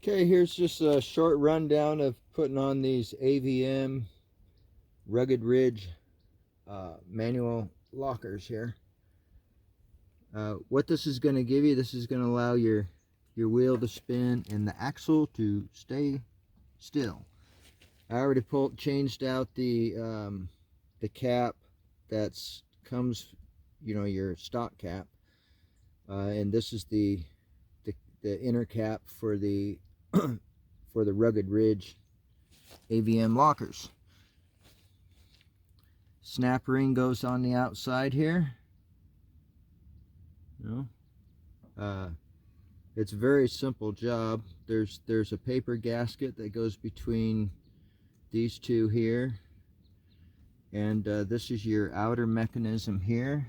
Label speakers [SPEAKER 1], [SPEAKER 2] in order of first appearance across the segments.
[SPEAKER 1] Okay, here's just a short rundown of putting on these AVM Rugged Ridge manual lockers here. What this is going to give you, this is going to allow your wheel to spin and the axle to stay still. I already changed out the cap that's comes, your stock cap, and this is the inner cap for the for the Rugged Ridge AVM lockers. Snap ring goes on the outside here. It's a very simple job. There's a paper gasket that goes between these two here, and this is your outer mechanism here.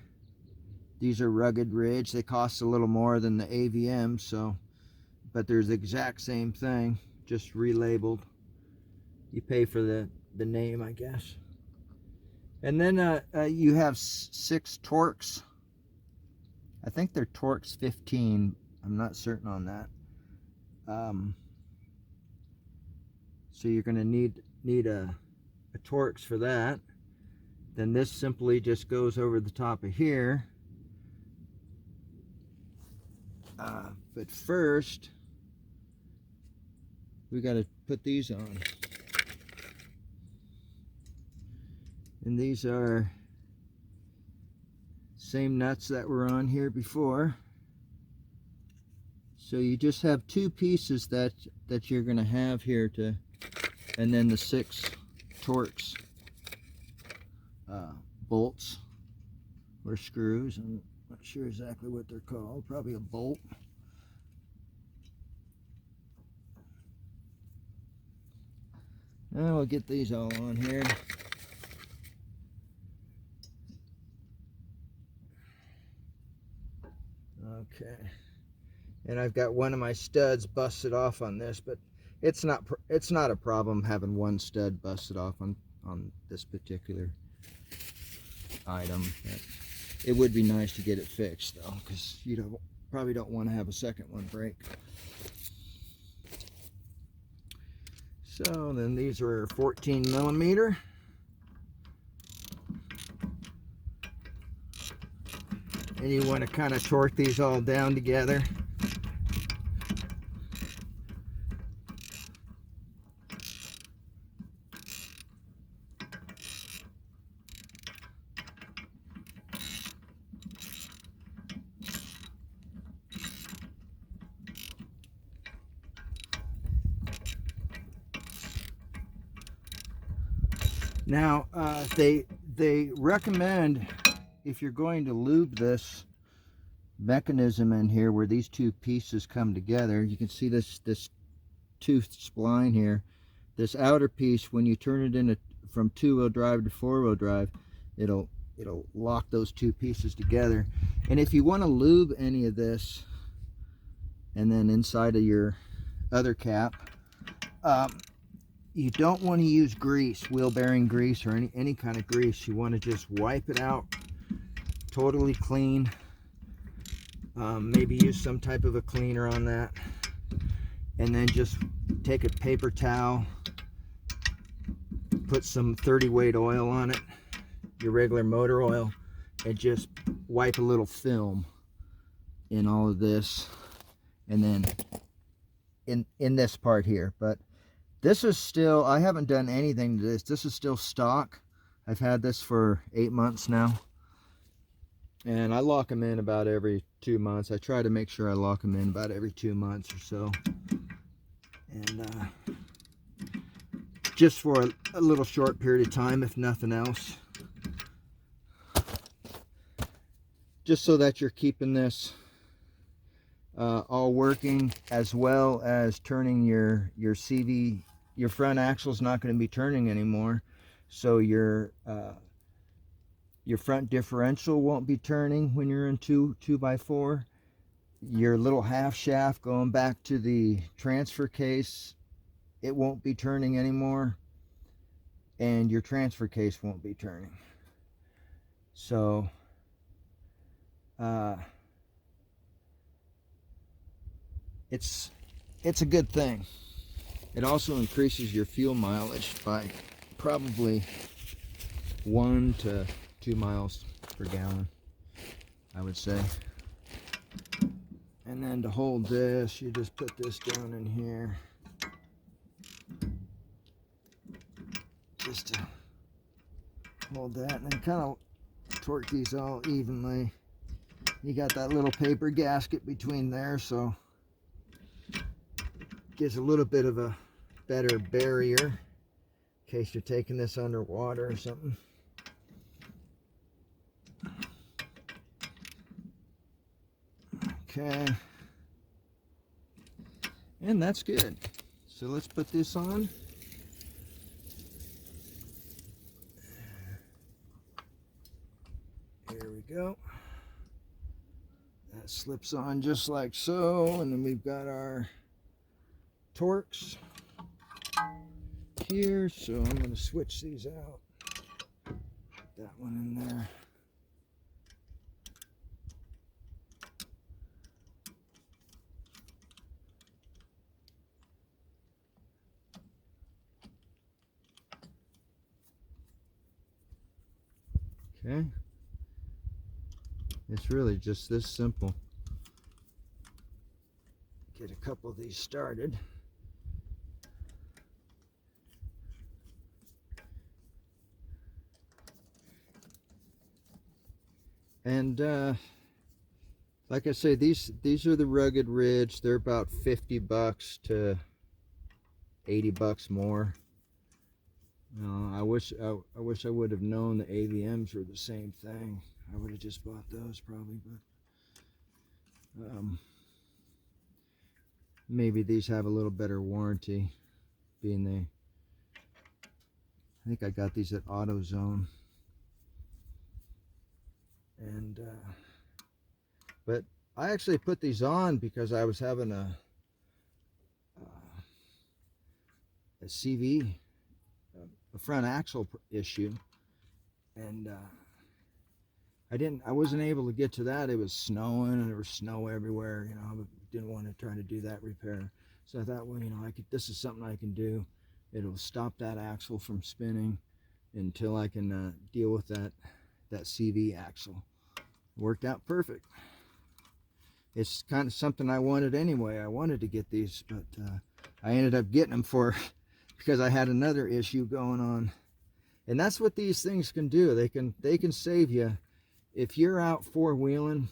[SPEAKER 1] These are Rugged Ridge. They cost a little more than the AVM, but they're the exact same thing, just relabeled. You pay for the name, I guess. And then you have 6 Torx. I think they're Torx 15. I'm not certain on that. So you're going to need a Torx for that. Then this simply just goes over the top of here. But first, we got to put these on. And these are same nuts that were on here before. So you just have 2 pieces that you're going to have here and then the 6 Torx bolts or screws. I'm not sure exactly what they're called. Probably a bolt. Now we'll get these all on here. Okay, and I've got one of my studs busted off on this, but it's not a problem having one stud busted off on this particular item. It would be nice to get it fixed though, because you probably don't want to have a second one break. So then these are 14 millimeter. And you want to kind of torque these all down together. Now, they recommend, if you're going to lube this mechanism in here where these 2 pieces come together, you can see this toothed spline here. This outer piece, when you turn it into from 2-wheel drive to 4-wheel drive, it'll lock those 2 pieces together. And if you want to lube any of this, and then inside of your other cap, you don't want to use grease, wheel bearing grease, or any kind of grease. You want to just wipe it out totally clean. Maybe use some type of a cleaner on that, and then just take a paper towel, put some 30 weight oil on it, your regular motor oil, and just wipe a little film in all of this, and then in this part here. But this is still, I haven't done anything to this. This is still stock. I've had this for 8 months now, and I lock them in about every 2 months. I try to make sure I lock them in about every 2 months or so, and just for a little short period of time, if nothing else, just so that you're keeping this all working, as well as turning your CV. Your front axle's not going to be turning anymore, so your front differential won't be turning when you're in 2x4. Your little half shaft going back to the transfer case, it won't be turning anymore, and your transfer case won't be turning. So it's a good thing. It also increases your fuel mileage by probably 1 to 2 miles per gallon, I would say. And then to hold this, you just put this down in here. Just to hold that, and then kind of torque these all evenly. You got that little paper gasket between there, so gives a little bit of a better barrier in case you're taking this underwater or something. Okay, and that's good. So let's put this on. Here we go. That slips on just like so, and then we've got our torques here, so I'm going to switch these out. Put that one in there. Okay. It's really just this simple. Get a couple of these started. And like I say, these are the Rugged Ridge. They're about $50 to $80 more. I wish I would have known the AVMs were the same thing. I would have just bought those probably, but maybe these have a little better warranty, being I think I got these at AutoZone. And but I actually put these on because I was having a CV, a front axle issue, and I wasn't able to get to that. It was snowing and there was snow everywhere. You know, I didn't want to try to do that repair. So I thought, well, you know, this is something I can do. It'll stop that axle from spinning until I can deal with that CV axle. Worked out perfect. It's kind of something I wanted anyway. I wanted to get these, but I ended up getting them because I had another issue going on. And that's what these things can do. They can save you. If you're out four-wheeling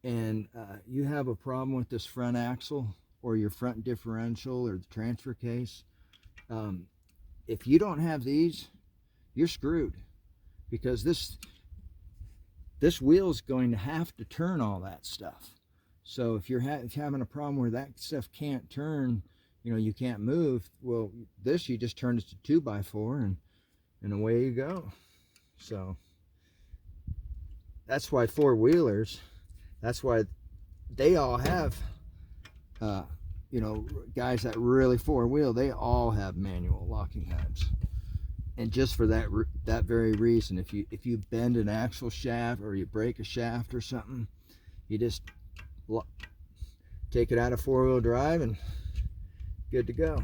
[SPEAKER 1] and you have a problem with this front axle or your front differential or the transfer case, if you don't have these, you're screwed, because this wheel is going to have to turn all that stuff. So if you're having a problem where that stuff can't turn, you know, you can't move, well, this, you just turn it to 2x4 and away you go. So that's why four-wheelers, that's why they all have, you know, guys that really four-wheel, they all have manual locking hubs. And just for that very reason, if you bend an axle shaft or you break a shaft or something, you just take it out of four-wheel drive and good to go.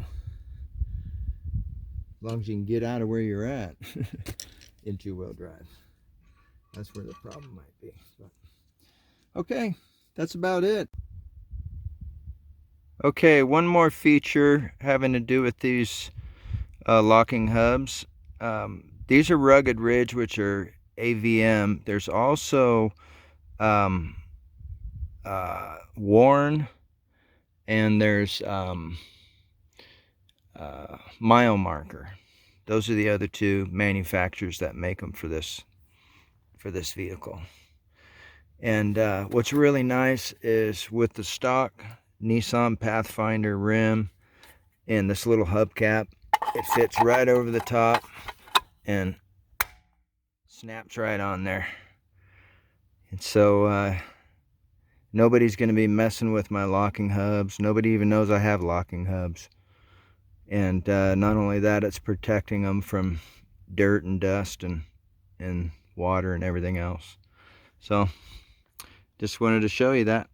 [SPEAKER 1] As long as you can get out of where you're at in two-wheel drive. That's where the problem might be. But, okay, that's about it. Okay, one more feature having to do with these locking hubs. These are Rugged Ridge, which are AVM. There's also Warn, and there's Mile Marker. Those are the other two manufacturers that make them for this vehicle. And what's really nice is with the stock Nissan Pathfinder rim and this little hubcap, it fits right over the top and snaps right on there. And so nobody's going to be messing with my locking hubs. Nobody even knows I have locking hubs. And not only that, it's protecting them from dirt and dust and water and everything else. So just wanted to show you that.